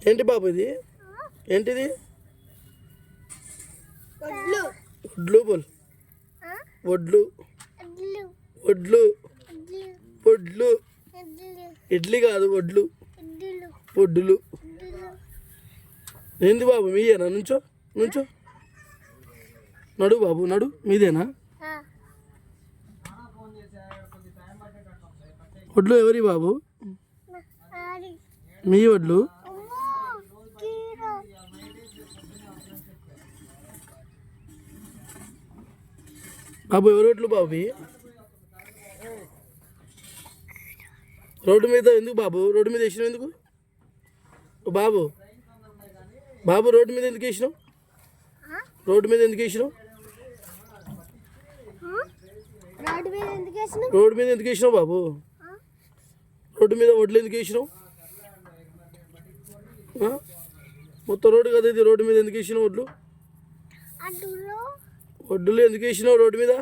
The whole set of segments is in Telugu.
ఏంటి బాబు ఇది? ఏంటిది? వడ్లు బోల్. వడ్లు వడ్లు వడ్లు. ఇడ్లీ కాదు, వడ్లు. వడ్లు. ఏంది బాబు మీదేనా? నుంచో నుంచో. నడు బాబు నడు. మీదేనా? వడ్లు ఎవరి బాబు? మీ వడ్లు? బాబు ఎవరి వడ్లు బాబు? రోడ్డు మీద ఎందుకు బాబు? రోడ్డు మీద వేసినావు ఎందుకు బాబు? బాబు రోడ్డు మీద ఎందుకు వేసినావు? రోడ్డు మీద ఎందుకు వేసినావు? రోడ్డు మీద ఎందుకు వేసినావు బాబు? రోడ్డు మీద వడ్లు ఎందుకు వేసినావు? మొత్తం రోడ్డు కదా ఇది. రోడ్డు మీద ఎందుకు వేసినావు వడ్లు? వడ్లు ఎందుకు వేసినావు రోడ్డు మీద?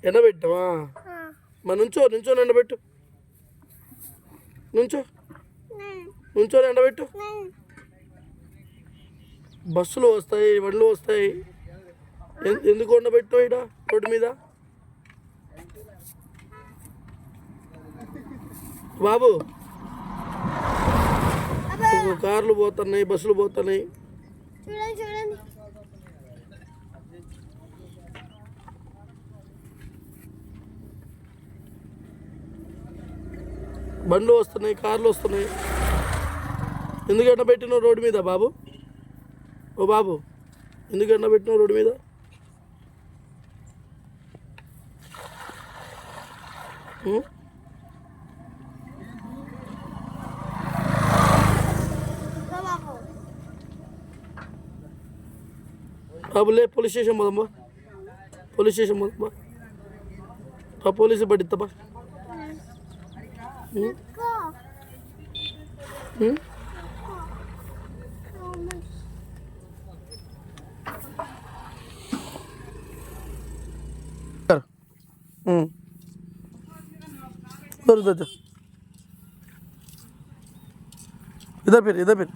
ఎండబెట్టావా? మరి నుంచో నుంచో ఎండబెట్టు. నుంచో నుంచో ఎండబెట్టు. బస్సులు వస్తాయి, బండ్లు వస్తాయి. ఎందుకు ఎండబెట్టావు ఇక్కడ రోడ్డు మీద బాబు? కార్లు పోతున్నాయి, బస్సులు పోతున్నాయి. బండ్లు వస్తున్నాయి, కార్లు వస్తున్నాయి. ఎందుకు ఎండబెట్టినావు రోడ్డు మీద బాబు? ఓ బాబు ఎందుకు ఎండబెట్టినావు రోడ్డు మీద? బాబు లే, పోలీస్ స్టేషన్ పోదమ్మా. పోలీస్ స్టేషన్ పోదమ్మా. పోలీసు పడిద్దామా? इधर फिर